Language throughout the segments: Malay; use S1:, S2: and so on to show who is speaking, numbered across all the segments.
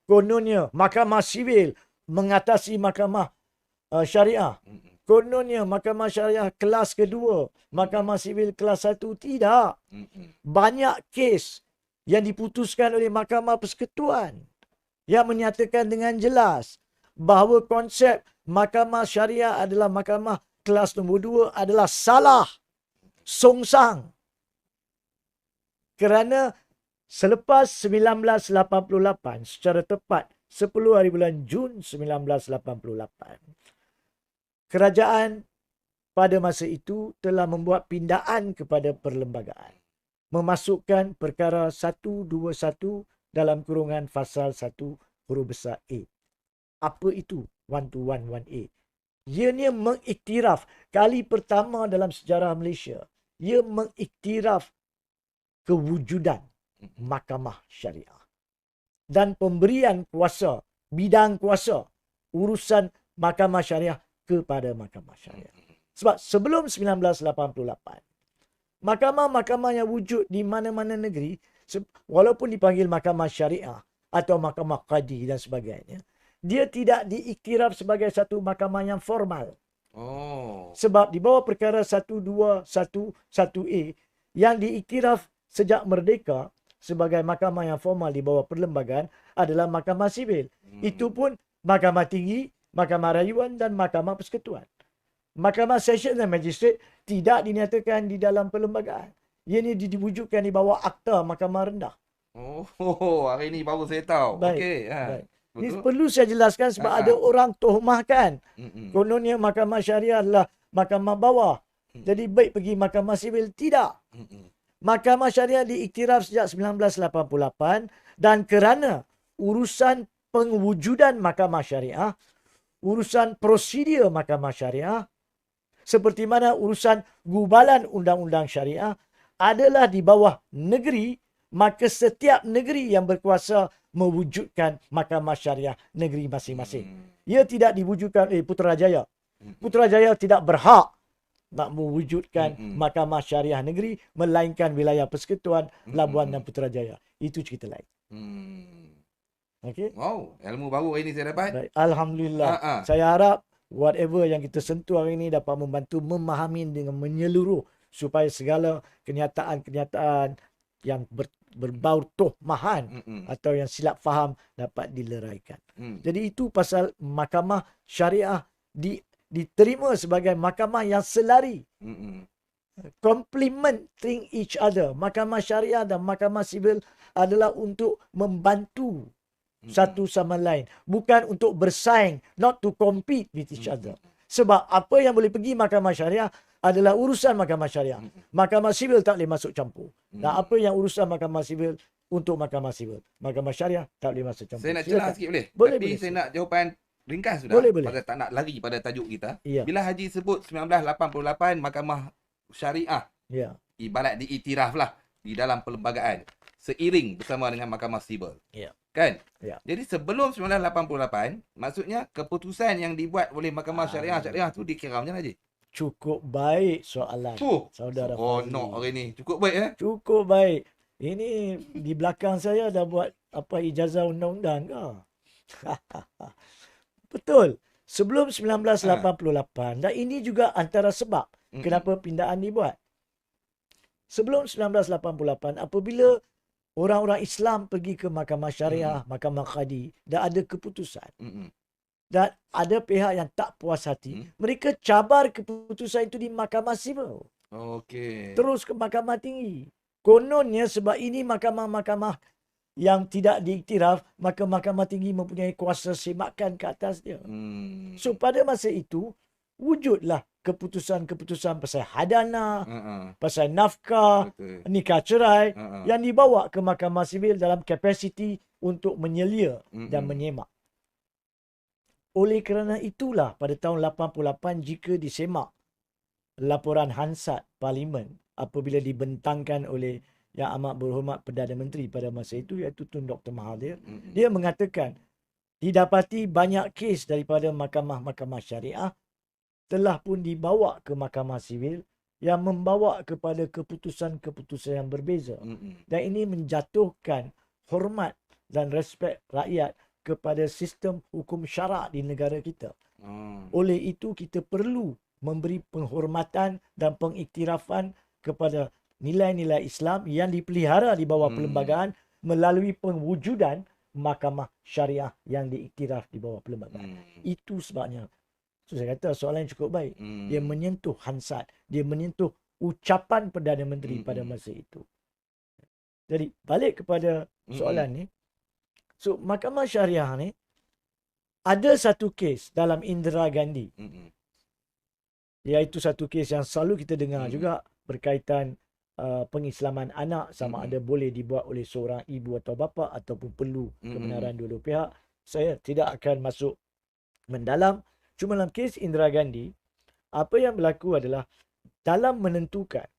S1: kononnya mahkamah sivil mengatasi mahkamah syariah. Kononnya mahkamah syariah kelas kedua, mahkamah sivil kelas satu. Tidak. Banyak kes yang diputuskan oleh Mahkamah Persekutuan yang menyatakan dengan jelas bahawa konsep mahkamah syariah adalah mahkamah kelas nombor 2 adalah salah, songsang. Kerana selepas 1988, secara tepat 10 hari bulan Jun 1988, kerajaan pada masa itu telah membuat pindaan kepada perlembagaan. Memasukkan perkara 121 dalam kurungan fasal 1 huruf besar A. Apa itu 1211A? Ianya mengiktiraf kali pertama dalam sejarah Malaysia. Ia mengiktiraf kewujudan mahkamah syariah. Dan pemberian kuasa, bidang kuasa, urusan mahkamah syariah kepada mahkamah syariah. Sebab sebelum 1988, mahkamah-mahkamah yang wujud di mana-mana negeri, walaupun dipanggil mahkamah syariah atau mahkamah qadi dan sebagainya, dia tidak diiktiraf sebagai satu mahkamah yang formal. Sebab di bawah perkara 1211A yang diiktiraf sejak merdeka sebagai mahkamah yang formal di bawah perlembagaan adalah mahkamah sivil. Itu pun mahkamah tinggi, mahkamah rayuan dan mahkamah persekutuan. Mahkamah session dan magistrate tidak dinyatakan di dalam perlembagaan. Ianya diwujudkan di bawah akta mahkamah rendah.
S2: Hari ini baru saya tahu.
S1: Baik.
S2: Okey.
S1: Baik. Ini
S2: Betul.
S1: perlu saya jelaskan sebab ada orang tohmahkan.
S2: Mm-mm.
S1: Kononnya mahkamah syariah adalah mahkamah bawah. Jadi baik pergi mahkamah sivil. Tidak. Mahkamah syariah diiktiraf sejak 1988 dan kerana urusan pengwujudan mahkamah syariah, urusan prosedur mahkamah syariah, seperti mana urusan gubalan undang-undang syariah adalah di bawah negeri, maka setiap negeri yang berkuasa mewujudkan mahkamah syariah negeri masing-masing. Ia tidak diwujudkan oleh Putrajaya. Putrajaya tidak berhak nak mewujudkan mahkamah syariah negeri, melainkan wilayah persekutuan, Labuan dan Putrajaya. Itu cerita lain. Okey.
S2: Wow, ilmu baru hari ini saya dapat.
S1: Baik. Alhamdulillah. Saya harap whatever yang kita sentuh hari ini dapat membantu memahami dengan menyeluruh supaya segala kenyataan-kenyataan yang berbau tohmahan atau yang silap faham dapat dileraikan. Jadi itu pasal mahkamah syariah diterima sebagai mahkamah yang selari. Complementing each other. Mahkamah syariah dan mahkamah sivil adalah untuk membantu satu sama lain. Bukan untuk bersaing. Not to compete with each other. Sebab apa yang boleh pergi mahkamah syariah adalah urusan mahkamah syariah. Mahkamah sivil tak boleh masuk campur. Dan apa yang urusan mahkamah sivil untuk mahkamah sivil. Mahkamah syariah tak boleh masuk campur.
S2: Saya nak celah sikit boleh?
S1: Boleh,
S2: Tapi
S1: boleh.
S2: saya nak jawapan ringkas sudah.
S1: Boleh, boleh.
S2: Pasal tak nak lari pada tajuk kita.
S1: Ya.
S2: Bila Haji sebut 1988 mahkamah syariah,
S1: Ya.
S2: ibarat diiktiraf lah di dalam perlembagaan seiring bersama dengan mahkamah sivil.
S1: Ya.
S2: Kan?
S1: Ya.
S2: Jadi sebelum 1988, maksudnya keputusan yang dibuat oleh mahkamah syariah tu dikira macam mana Haji?
S1: Cukup baik soalan saudara Fazli.
S2: Seronok hari ni. Cukup baik eh?
S1: Cukup baik. Ini di belakang saya dah buat apa ijazah undang-undang ke? Betul. Sebelum 1988 dan ini juga antara sebab kenapa pindaan dibuat. Sebelum 1988 apabila orang-orang Islam pergi ke mahkamah syariah, mahkamah qadi dan ada keputusan. Dan ada pihak yang tak puas hati, mereka cabar keputusan itu di mahkamah sivil.
S2: Okey.
S1: Terus ke mahkamah tinggi. Kononnya sebab ini mahkamah-mahkamah yang tidak diiktiraf, maka mahkamah tinggi mempunyai kuasa semakan ke atas dia. So pada masa itu, wujudlah keputusan-keputusan pasal hadana, pasal nafkah, nikah cerai yang dibawa ke mahkamah sivil dalam kapasiti untuk menyelia dan menyemak. Oleh kerana itulah pada tahun 88 jika disemak laporan Hansard Parlimen apabila dibentangkan oleh Yang Amat Berhormat Perdana Menteri pada masa itu iaitu Tun Dr. Mahathir, dia mengatakan didapati banyak kes daripada mahkamah-mahkamah syariah telah pun dibawa ke mahkamah sivil yang membawa kepada keputusan-keputusan yang berbeza. Dan ini menjatuhkan hormat dan respek rakyat kepada sistem hukum syarak di negara kita. Oleh itu kita perlu memberi penghormatan dan pengiktirafan kepada nilai-nilai Islam yang dipelihara di bawah perlembagaan melalui pewujudan mahkamah syariah yang diiktiraf di bawah perlembagaan. Itu sebabnya. So, saya kata soalan yang cukup baik. Dia menyentuh hansat. Dia menyentuh ucapan Perdana Menteri pada masa itu. Jadi balik kepada soalan ni. So mahkamah syariah ni ada satu kes dalam Indira Gandhi. Iaitu satu kes yang selalu kita dengar juga berkaitan pengislaman anak, sama ada boleh dibuat oleh seorang ibu atau bapa ataupun perlu kebenaran dua-dua pihak. Saya tidak akan masuk mendalam. Cuma dalam kes Indira Gandhi, apa yang berlaku adalah dalam menentukan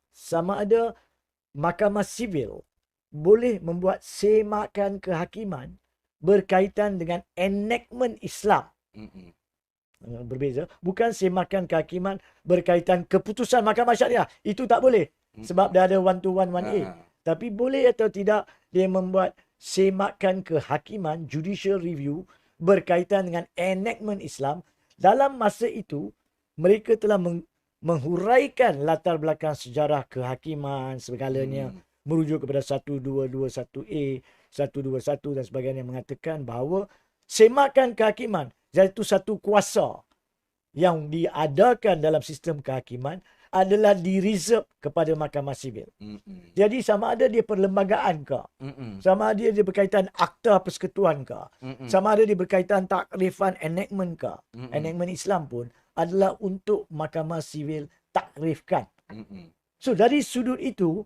S1: sama ada mahkamah sivil boleh membuat semakan kehakiman berkaitan dengan enactment Islam. Berbeza. Bukan semakan kehakiman berkaitan keputusan mahkamah syariah. Itu tak boleh. Sebab dah ada 121(1)A. Tapi boleh atau tidak dia membuat semakan kehakiman, judicial review, berkaitan dengan enactment Islam. Dalam masa itu, mereka telah menghuraikan latar belakang sejarah kehakiman segalanya, merujuk kepada 1221A, 121 dan sebagainya, mengatakan bahawa semakan kehakiman, iaitu satu kuasa yang diadakan dalam sistem kehakiman, adalah di-reserve kepada mahkamah sivil. Jadi sama ada dia perlembagaan ke, sama ada dia berkaitan akta persekutuan ke, sama ada dia berkaitan takrifan enactment ke, enactment Islam pun adalah untuk mahkamah sivil takrifkan. So dari sudut itu,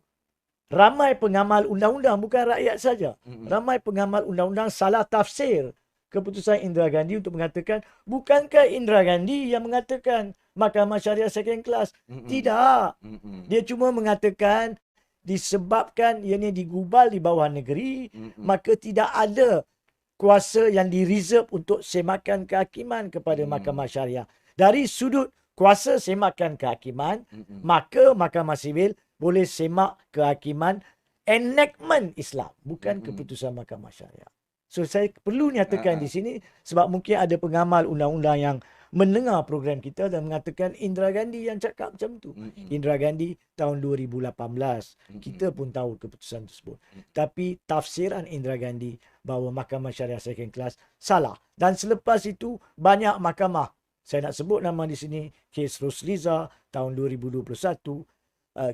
S1: ramai pengamal undang-undang, bukan rakyat saja, ramai pengamal undang-undang salah tafsir keputusan Indira Gandhi untuk mengatakan, bukankah Indira Gandhi yang mengatakan mahkamah syariah second class? Tidak. Dia cuma mengatakan disebabkan ianya digubal di bawah negeri, maka tidak ada kuasa yang di-reserve untuk semakan kehakiman kepada mahkamah syariah. Dari sudut kuasa semakan kehakiman, maka mahkamah sivil boleh semak kehakiman enactment Islam, bukan keputusan mahkamah syariah. So saya perlu nyatakan di sini sebab mungkin ada pengamal undang-undang yang mendengar program kita dan mengatakan Indira Gandhi yang cakap macam tu. Indira Gandhi tahun 2018. Kita pun tahu keputusan tersebut. Tapi tafsiran Indira Gandhi bahawa mahkamah syariah second class salah. Dan selepas itu banyak mahkamah. Saya nak sebut nama di sini, kes Rosliza tahun 2021,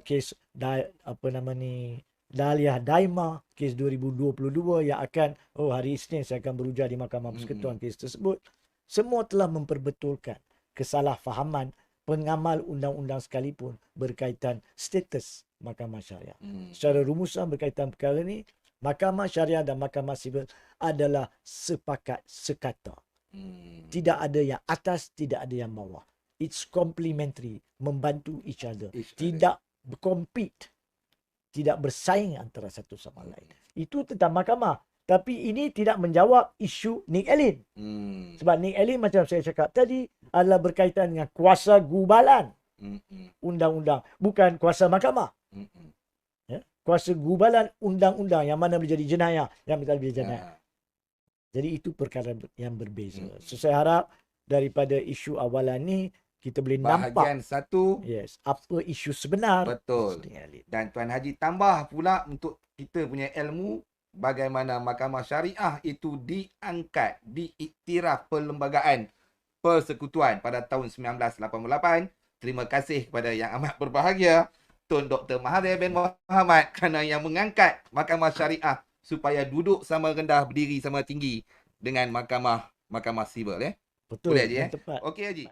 S1: kes Dahlia Daima, kes 2022 yang akan, hari Isnin saya akan berujar di Mahkamah Persekutuan kes tersebut. Semua telah memperbetulkan kesalahfahaman pengamal undang-undang sekalipun berkaitan status mahkamah syariah. Secara rumusan berkaitan perkara ini, mahkamah syariah dan mahkamah sivil adalah sepakat sekata. Tidak ada yang atas, tidak ada yang bawah. It's complementary, membantu each other. Tidak bercompete, tidak bersaing antara satu sama lain. Itu tentang mahkamah. Tapi ini tidak menjawab isu Nick Allen. Sebab Nick Allen macam saya cakap tadi adalah berkaitan dengan kuasa gubalan undang-undang, bukan kuasa mahkamah. Ya? Kuasa gubalan undang-undang yang mana boleh jadi jenayah, yang tak boleh jenayah. Jadi itu perkara yang berbeza. So saya harap daripada isu awalan ni kita boleh nampak
S2: bahagian satu,
S1: apa isu sebenar.
S2: Betul. Dan Tuan Haji tambah pula untuk kita punya ilmu bagaimana mahkamah syariah itu diangkat, diiktiraf perlembagaan persekutuan pada tahun 1988. Terima kasih kepada yang amat berbahagia Tun Dr. Mahathir bin Mohamad kerana yang mengangkat mahkamah syariah supaya duduk sama rendah, berdiri sama tinggi dengan mahkamah sivil.
S1: Betul,
S2: Boleh Haji?
S1: tepat.
S2: Okey Haji.